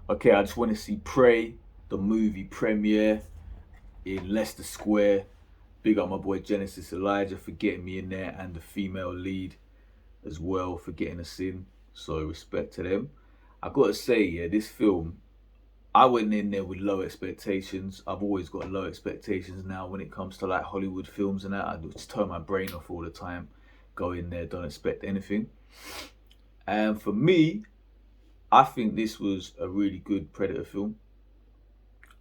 Okay, I just want to see Prey, the movie premiere in Leicester Square. Big up my boy Genesis Elijah for getting me in there, and the female lead as well for getting us in. So respect to them. I gotta say, yeah, this film, I went in there with low expectations. I've always got low expectations now when it comes to like Hollywood films and that. I just turn my brain off all the time. Go in there, don't expect anything. And for me, I think this was a really good Predator film.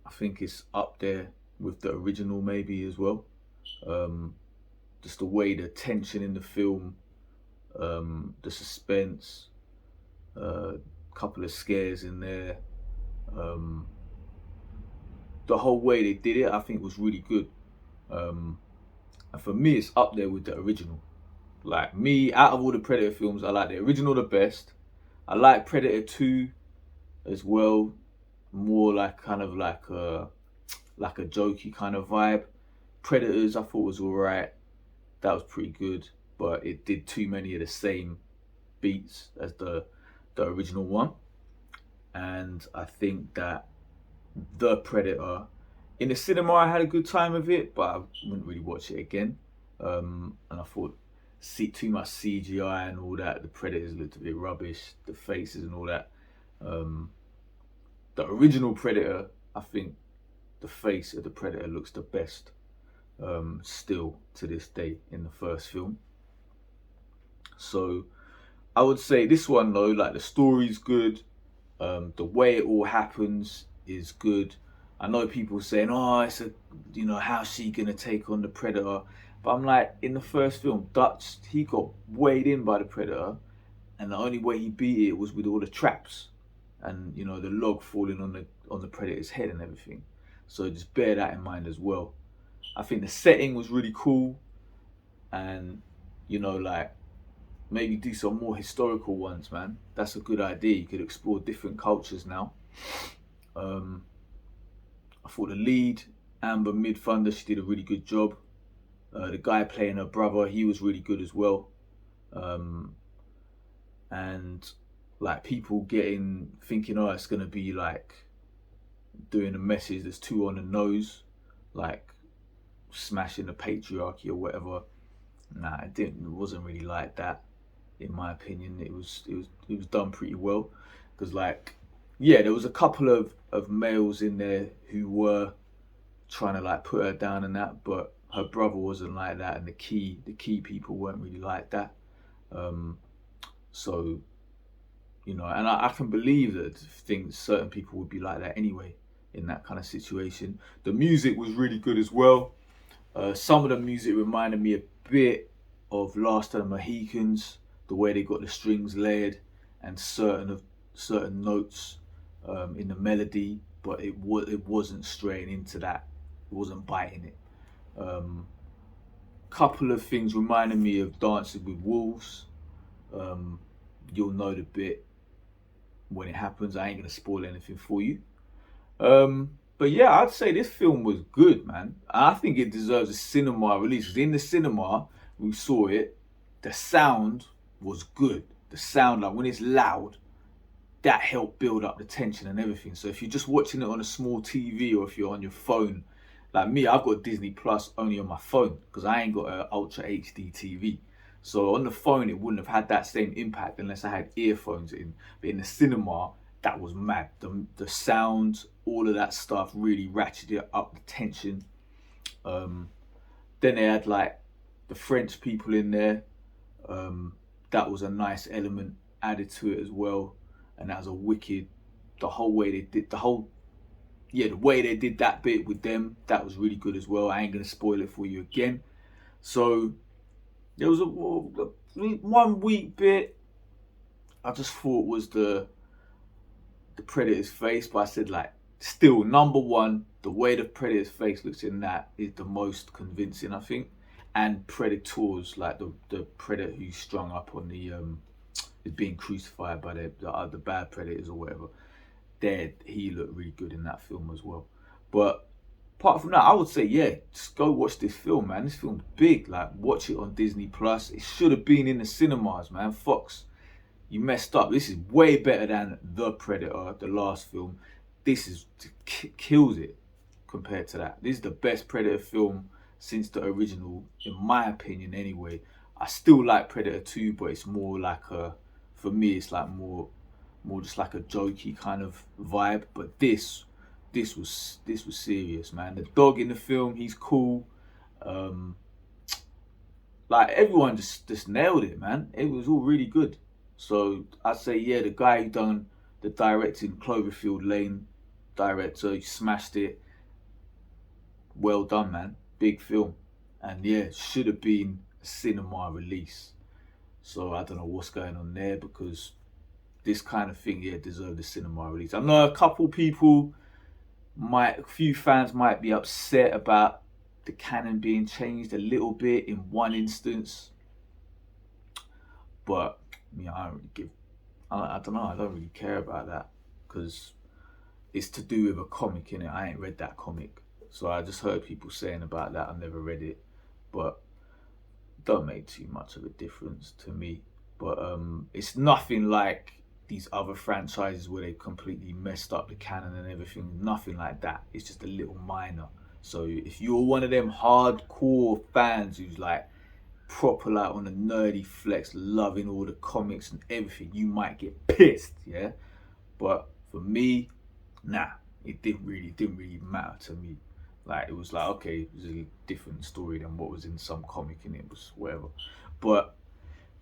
I think it's up there with the original maybe as well. Um, just the way the tension in the film, the suspense, a couple of scares in there, um, the whole way they did it, I think was really good. Um, and for me, it's up there with the original. Like me, out of all the Predator films, I like the original the best. I like Predator 2 as well, more like kind of like a jokey kind of vibe. Predators I thought was alright. That was pretty good, but it did too many of the same beats as the original one. And I think that the Predator in the cinema I had a good time with it, but I wouldn't really watch it again. And I thought see too much CGI and all that. The Predators looked a bit rubbish, the faces and all that. Um, the original Predator, I think the face of the Predator looks the best still to this day in the first film. So I would say this one though, like the story's good, the way it all happens is good. I know people saying, "Oh, it's a, how's she gonna take on the Predator?" But I'm like, in the first film, Dutch, he got weighed in by the Predator, and the only way he beat it was with all the traps, and the log falling on the Predator's head and everything. So just bear that in mind as well. I think the setting was really cool, and like maybe do some more historical ones, man. That's a good idea. You could explore different cultures now. Um, I thought the lead, Amber Midthunder, she did a really good job. The guy playing her brother, he was really good as well. Um, and like people getting thinking, oh, it's gonna be like doing a message that's too on the nose, like smashing the patriarchy or whatever. Nah, it didn't. It wasn't really like that, in my opinion. It was done pretty well, because like, yeah, there was a couple of males in there who were trying to like put her down and that, but her brother wasn't like that, and the key people weren't really like that. Um, so and I can believe that things certain people would be like that anyway in that kind of situation. The music was really good as well. Some of the music reminded me a bit of Last of the Mohicans, the way they got the strings layered and certain notes in the melody, but it wasn't straying into that. It wasn't biting it. Couple of things reminded me of Dancing with Wolves. Um, you'll know the bit when it happens. I ain't gonna spoil anything for you. But yeah, I'd say this film was good, man. I think it deserves a cinema release. 'Cause in the cinema, we saw it. The sound was good. The sound, like when it's loud, that helped build up the tension and everything. So if you're just watching it on a small TV or if you're on your phone, like me, I've got Disney Plus only on my phone because I ain't got an Ultra HD TV. So on the phone, it wouldn't have had that same impact unless I had earphones in. But in the cinema, that was mad. The sound, all of that stuff really ratcheted up the tension. Um, then they had like the French people in there. That was a nice element added to it as well, and that was a wicked. The whole way they did the whole yeah the way they did that bit with them, that was really good as well. I ain't gonna spoil it for you again. So there was a one weak bit I just thought was the Predator's face, but I said like still number one, the way the Predator's face looks in that is the most convincing, I think. And Predators, like the Predator who's strung up on the is being crucified by the bad Predators or whatever. There, he looked really good in that film as well. But apart from that, I would say yeah, just go watch this film, man. This film's big. Like watch it on Disney Plus. It should have been in the cinemas, man. Fox, you messed up. This is way better than The Predator, the last film. This is kills it compared to that. This is the best Predator film since the original, in my opinion. Anyway, I still like Predator 2, but it's more like for me, it's like more just like a jokey kind of vibe. But this was serious, man. The dog in the film, he's cool. Um, like everyone just nailed it, man. It was all really good. So I'd say, yeah, the guy who done the directing, Cloverfield Lane director, he smashed it. Well done, man. Big film, and yeah, should have been a cinema release. So I don't know what's going on there, because this kind of thing, yeah, deserved a cinema release. I know a couple people a few fans might be upset about the canon being changed a little bit in one instance, but I don't really I don't know. I don't really care about that, because it's to do with a comic, innit? I ain't read that comic, so I just heard people saying about that. I never read it, but it don't make too much of a difference to me. But it's nothing like these other franchises where they completely messed up the canon and everything. Nothing like that. It's just a little minor. So if you're one of them hardcore fans who's like proper like on a nerdy flex, loving all the comics and everything, you might get pissed, yeah. But for me, nah, it didn't really matter to me. Like it was like, okay, it was a different story than what was in some comic, and it was whatever. But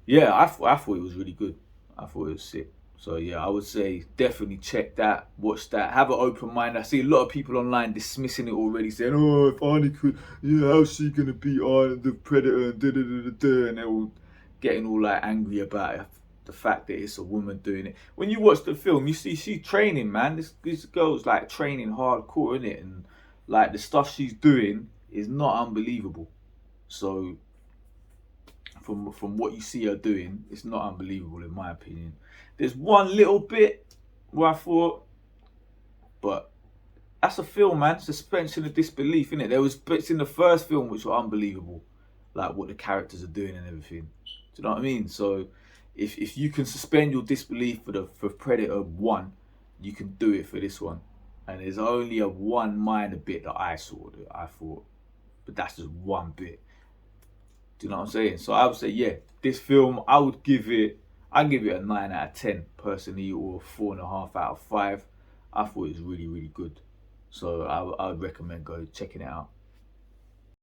yeah, I thought it was really good. I thought it was sick. So yeah, I would say definitely check that, watch that, have an open mind. I see a lot of people online dismissing it already, saying, "Oh, if Arnie could, how's she gonna beat Arnie the Predator?" And da da da da da, and they're all getting all like angry about it, the fact that it's a woman doing it. When you watch the film, you see she's training, man. This girl's like training hardcore in it, and like the stuff she's doing is not unbelievable. So from what you see her doing, it's not unbelievable in my opinion. There's one little bit where I thought, but that's a film, man. Suspension of disbelief, innit? There was bits in the first film which were unbelievable, like what the characters are doing and everything. Do you know what I mean? So if you can suspend your disbelief for Predator 1, you can do it for this one. And there's only a one minor bit that I saw that I thought, but that's just one bit. Do you know what I'm saying? So I would say, yeah, this film, I'd give it a 9 out of 10 personally, or 4.5 out of 5. I thought it was really, really good. So I would recommend go checking it out.